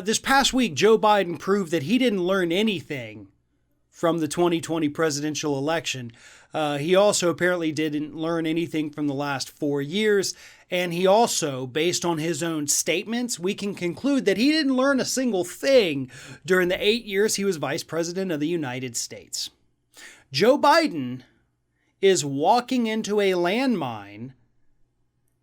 This past week, Joe Biden proved that he didn't learn anything from the 2020 presidential election. He also apparently didn't learn anything from the last 4 years. And he also, based on his own statements, we can conclude that he didn't learn a single thing during the 8 years he was vice president of the United States. Joe Biden is walking into a landmine,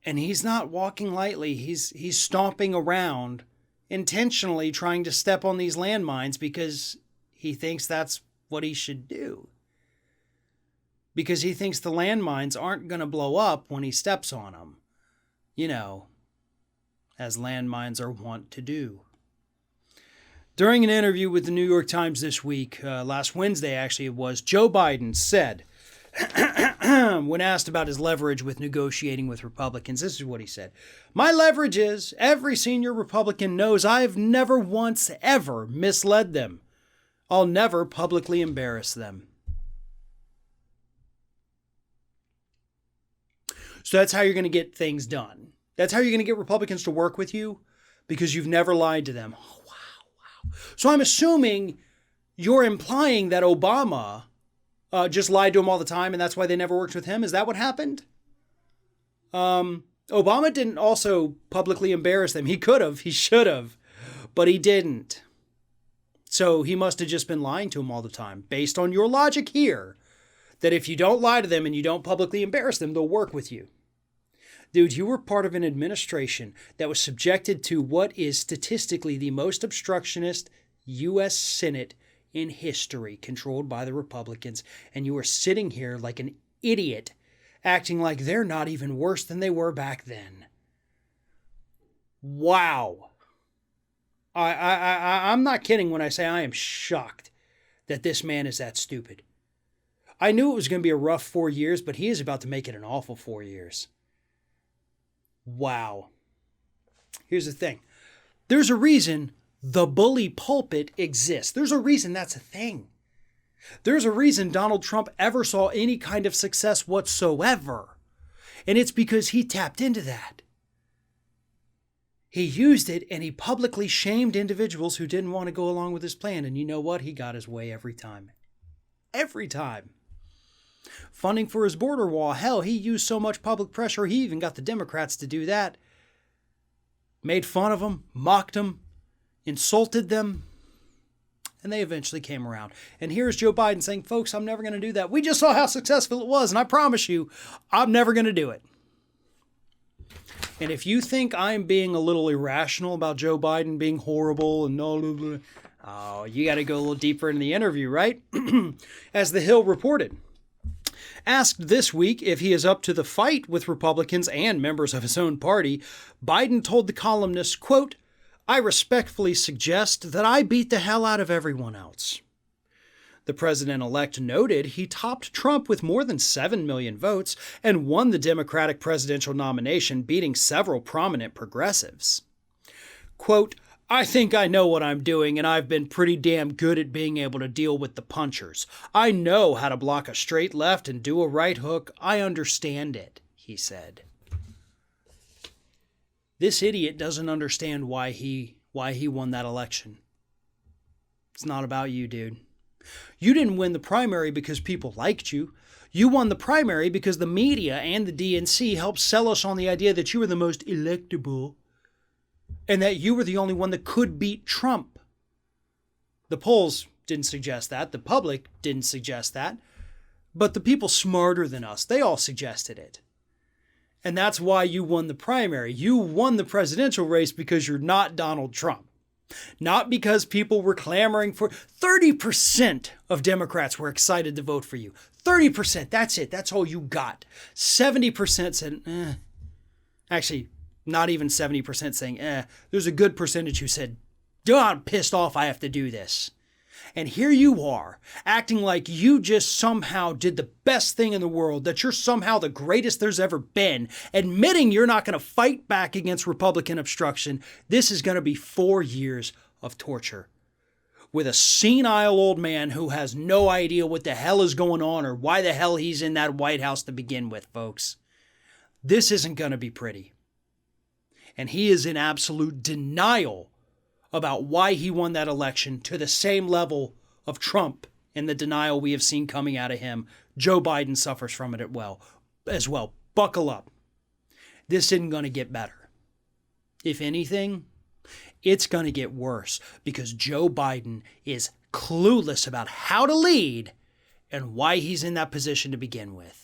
and he's not walking lightly. He's stomping around, intentionally trying to step on these landmines because he thinks that's what he should do. Because he thinks the landmines aren't going to blow up when he steps on them. You know, as landmines are wont to do. During an interview with the New York Times this week, last Wednesday actually it was, Joe Biden said, when asked about his leverage with negotiating with Republicans, this is what he said. My leverage is every senior Republican knows I've never once ever misled them. I'll never publicly embarrass them. So that's how you're going to get things done. That's how you're going to get Republicans to work with you, because you've never lied to them. Oh, wow. So I'm assuming you're implying that Obama just lied to him all the time, and that's why they never worked with him. Is that what happened? Obama didn't also publicly embarrass them. He could have. He should have. But he didn't. So he must have just been lying to him all the time, based on your logic here, that if you don't lie to them and you don't publicly embarrass them, they'll work with you. Dude, you were part of an administration that was subjected to what is statistically the most obstructionist U.S. Senate in history, controlled by the Republicans, and you were sitting here like an idiot, acting like they're not even worse than they were back then. Wow. I'm not kidding when I say I am shocked that this man is that stupid. I knew it was going to be a rough 4 years, but he is about to make it an awful 4 years. Wow. Here's the thing. There's a reason the bully pulpit exists. There's a reason that's a thing. There's a reason Donald Trump ever saw any kind of success whatsoever. And it's because he tapped into that. He used it and he publicly shamed individuals who didn't want to go along with his plan. And you know what? He got his way every time. Every time. Funding for his border wall. Hell, he used so much public pressure, he even got the Democrats to do that. Made fun of them, mocked them, insulted them, and they eventually came around. And here's Joe Biden saying, folks, I'm never going to do that. We just saw how successful it was, and I promise you, I'm never going to do it. And if you think I'm being a little irrational about Joe Biden being horrible and all blah, blah, oh, you got to go a little deeper into the interview, right? As The Hill reported. Asked this week if he is up to the fight with Republicans and members of his own party, Biden told the columnist, quote, I respectfully suggest that I beat the hell out of everyone else. The president-elect noted he topped Trump with more than 7 million votes and won the Democratic presidential nomination, beating several prominent progressives. Quote, I think I know what I'm doing, and I've been pretty damn good at being able to deal with the punchers. I know how to block a straight left and do a right hook. I understand it, he said. This idiot doesn't understand why he won that election. It's not about you, dude. You didn't win the primary because people liked you. You won the primary because the media and the DNC helped sell us on the idea that you were the most electable and that you were the only one that could beat Trump. The polls didn't suggest that. The public didn't suggest that. But the people smarter than us, they all suggested it. And that's why you won the primary. You won the presidential race because you're not Donald Trump. Not because people were clamoring for 30% of Democrats were excited to vote for you. 30%, that's it. That's all you got. 70% said, Actually, not even 70% saying, There's a good percentage who said, I'm pissed off I have to do this. And here you are, acting like you just somehow did the best thing in the world, that you're somehow the greatest there's ever been, admitting you're not going to fight back against Republican obstruction. This is going to be 4 years of torture with a senile old man who has no idea what the hell is going on or why the hell he's in that White House to begin with, folks. This isn't going to be pretty. And he is in absolute denial about why he won that election to the same level of Trump and the denial we have seen coming out of him. Joe Biden suffers from it as well. Buckle up. This isn't going to get better. If anything, it's going to get worse because Joe Biden is clueless about how to lead and why he's in that position to begin with.